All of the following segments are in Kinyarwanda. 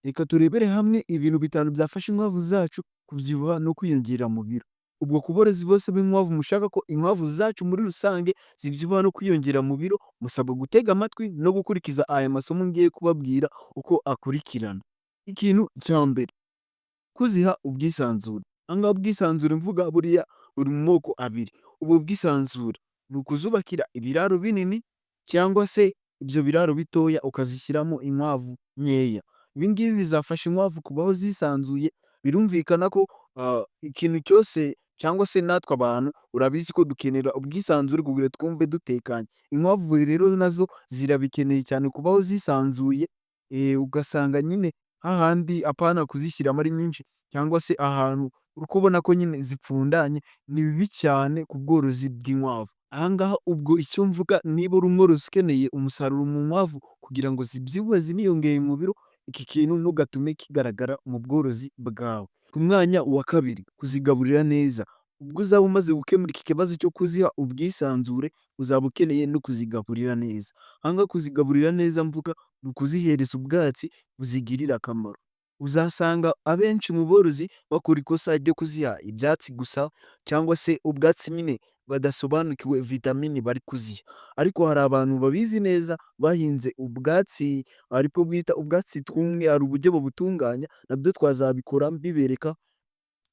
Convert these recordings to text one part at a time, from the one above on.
Reka turebere hamwe ibintu bitanu byafasha inkwavu zacu kubyibuha no kwiyongera mu biro. Ubwo ku borozi bose b'inkwavu mushaka ko inkwavu zacu muri rusange zibyibuha no kwiyongera mu biro, musabwa gutega amatwi no gukurikiza aya masomo ngiye kubabwira uko akurikirana. Ikintu cya mbere, kuziha ubwisanzure. Aha ngaha ubwisanzure mvuga buriya buri mu moko abiri. Ubwo bwisanzure ni ukuzubakira ibiraro binini cyangwa se ibyo biraro bitoya ukazishyiramo inkwavu nkeya. Ibi ngibi bizafasha inkwavu kubaho zisanzuye, birumvikana ko ikintu cyose cyangwa se natwe abantu urabizi ko dukenera ubwisanzure kugira twumve dutekanye. Inkwavu rero nazo zirabikeneye cyane kubaho zisanzuye, ugasanga nyine hahandi apana kuzishyiramo ari nyinshi cyangwa se ahantu uri kubona ko nyine zipfundanye, ni bibi cyane ku bworozi bw'inkwavu. Aha ngaha ubwo icyo mvuga, niba uri umworozi ukeneye umusaruro mu nkwavu kugira ngo zibyibuhe ziniyongere mu biro, iki kintu ntugatume kigaragara mu bworozi bwawe. Ku mwanya wa kabiri, kuzigaburira neza. Ubwo uzaba umaze gukemura iki kibazo cyo kuziha ubwisanzure, uzaba ukeneye no kuzigaburira neza. Aha ngaha kuzigaburira neza mvuga ni ukuzihereza ubwatsi buzigirira akamaro. Uzasanga abenshi mu borozi bakora ikosa ryo kuziha ibyatsi gusa cyangwa se ubwatsi nyine badasobanukiwe vitamini bari kuziha. Ariko hari abantu babizi neza bahinze ubwatsi aribwo bwita ubwatsi twumye, hari uburyo babutunganya nabyo twazabikora mbibereka.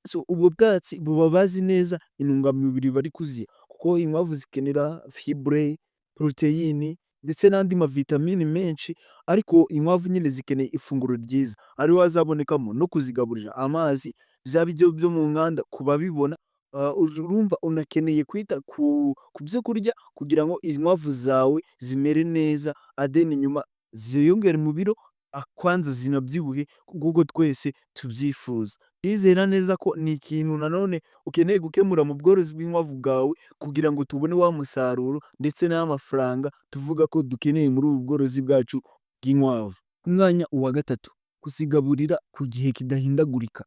So ubwo bwatsi buba bazi neza intungamubiri bari kuziha, kuko inkwavu zikenera fibre, poroteyine ndetse n'andi mavitamini menshi, ariko inkwavu nyine zikeneye ifunguro ryiza, ariho hazabonekamo no kuzigaburira amazi, bya biryo byo mu nganda ku babibona. Urumva unakeneye kwita ku byo kurya kugira ngo izi nkwavu zawe zimere neza, adeni nyuma ziyongere mu biro, kwanza zinabyibuhe nk'uko twese tubyifuza. Ndizera neza ko ni ikintu nanone ukeneye gukemura mu bworozi bw'inkwavu bwawe kugira ngo tubone wa musaruro ndetse n'amafaranga tuvuga ko dukeneye muri ubu bworozi bwacu bw'inkwavu. Ku mwanya wa gatatu, kuzigaburira ku gihe kidahindagurika.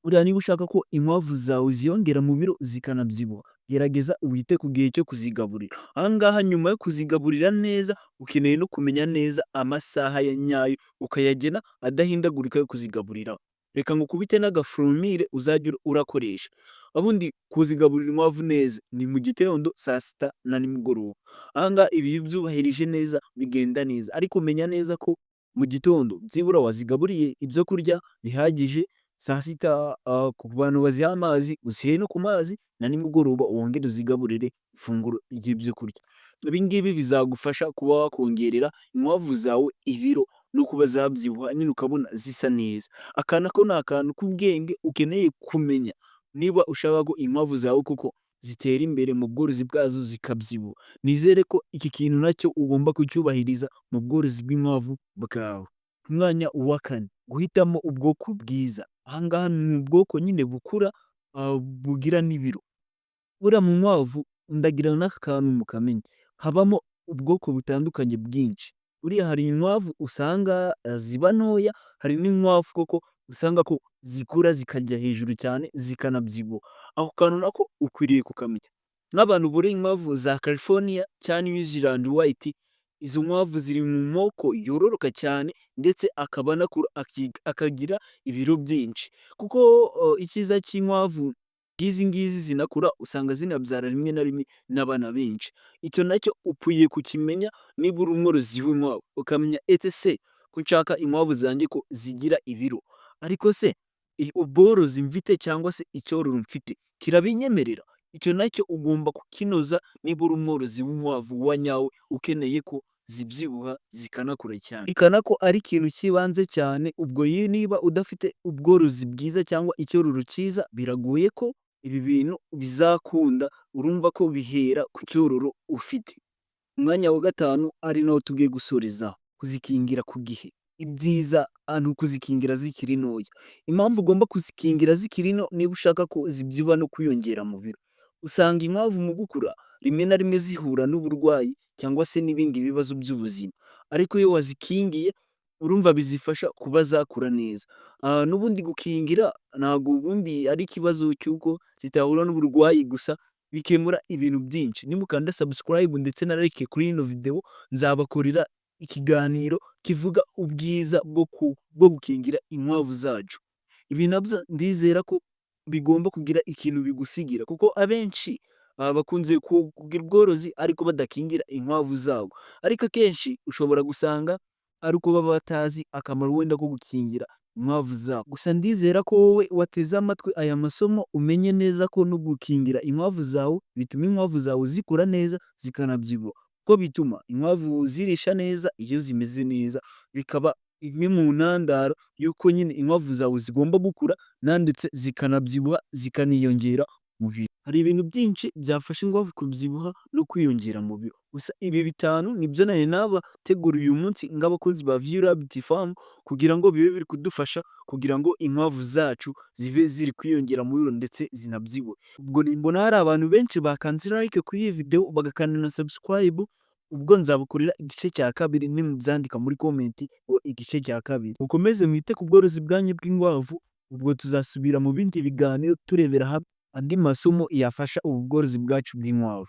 Buriya niba ushaka ko inkwavu zawe ziyongera mu biro zikanabyibuha, gerageza wite ku gihe cyo kuzigaburira. Aha ngaha nyuma yo kuzigaburira neza, ukeneye no kumenya neza amasaha ya nyayo ukayagena adahindagurika yo kuzigaburiraho. Reka ngukubite n'agafurumire uzajya urakoresha. Ubundi kuzigaburira inkwavu neza ni mu gitondo, saa sita na nimugoroba. Aha ngaha ibi iyo ubyubahirije neza bigenda neza, ariko menya neza ko mu gitondo byibura wazigaburiye ibyo kurya bihagije, saa sita ku bantu baziha amazi uzihe no ku mazi, na nimugoroba wongere uzigaburire ifunguro ry'ibyo kurya. Ibi ngibi bizagufasha kuba wakongerera inkwavu zawe ibiro no kuba zabyibuha, nyine ukabona zisa neza. Aka nako ni akantu k'ubwenge ukeneye kumenya niba ushaka ko inkwavu zawe koko zitera imbere mu bworozi bwazo zikabyibuha. Nizere ko iki kintu nacyo ugomba kucyubahiriza mu bworozi bw'inkwavu bwawe. Ku mwanya wa kane, guhitamo ubwoko bwiza. Aha ngaha ni ubwoko nyine bukura, bugira n'ibiro. Buriya mu nkwavu ndagira n'aka kantu mukamenye, habamo ubwoko butandukanye bwinshi. Buriya hari inkwavu usanga ziba ntoya, hari n'inkwavu koko usanga ko zikura zikajya hejuru cyane zikanabyibuha. Ako kantu nako ukwiriye kukamenya. Nk'abantu boroye inkwavu za California cyangwa New Zealand White, izo nkwavu ziri mu moko yororoka cyane ndetse akaba anakura akagira ibiro byinshi. Kuko icyiza cy'inkwavu nk'izi ngizi zinakura usanga zinabyara rimwe na rimwe n'abana benshi. Icyo nacyo ukwiye kukimenya niba uri umworozi w'inkwavu, ukamenya ese se ko nshaka inkwavu zanjye ko zigira ibiro, ariko se ubworozi mfite cyangwa se icyororo mfite kirabinyemerera? Icyo nacyo ugomba kukinoza niba uri umworozi w'inkwavu wa nyawe ukeneye ko zibyibuha zikanakura cyane. Ikana ko ari ikintu cy'ibanze cyane. Ubwo niba udafite ubworozi bwiza cyangwa icyororo cyiza, biragoye ko ibi bintu bizakunda. Urumva ko bihera ku cyororo ufite. Umwanya wa gatanu ari nawo tugiye gusorezaho, kuzikingira ku gihe. Ibyiza ni ukuzikingira zikiri ntoya. Impamvu ugomba kuzikingira zikiri nto, niba ushaka ko zibyibuha no kwiyongera mu biro. Usanga inkwavu mu gukura rimwe na rimwe zihura n'uburwayi cyangwa se n'ibindi bibazo by'ubuzima, ariko iyo wazikingiye urumva bizifasha kuba zakura neza. N'ubundi gukingira ntabwo ubundi ari ikibazo cy'uko zitahura n'uburwayi gusa, bikemura ibintu byinshi. Nimukanda subscribe ndetse na like kuri ino video, nzabakorera ikiganiro kivuga ubwiza bwo gukingira inkwavu zacu. Ibi nabyo ndizera ko bigomba kugira ikintu bigusigira kuko abenshi bakunze kugira ubworozi ariko badakingira inkwavu zabo, ariko akenshi ushobora gusanga ari uko baba batazi akamaro wenda ko gukingira inkwavu zabo. Gusa ndizera ko wowe wateze amatwi aya masomo umenye neza ko no gukingira inkwavu zawe bituma inkwavu zawe zikura neza zikanabyibuha, kuko bituma inkwavu zirisha neza iyo zimeze neza, bikaba imwe mu ntandaro y'uko nyine inkwavu zawe zigomba gukura ndetse zikanabyibuha zikaniyongera mu biro. Hari ibintu byinshi byafasha inkwavu kubyibuha no kwiyongera mu biro, gusa ibi bitanu nibyo nari nabateguriye uyu munsi nk'abakozi ba Viewrabbit Farm kugira ngo bibe biri kudufasha kugira ngo inkwavu zacu zibe ziri kwiyongera mu biro ndetse zinabyibuhe. Ubwo nimbona hari abantu benshi bakanze like kuri iyi video bagakanda na subscribe, ubwo nzabakorera igice cya kabiri nimubyandika muri comment ngo igice cya kabiri. Mukomeze mwite ku bworozi bwanyu bw'inkwavu, ubwo tuzasubira mu bindi biganiro turebera hamwe andi masomo yafasha ubu bworozi bwacu bw'inkwavu.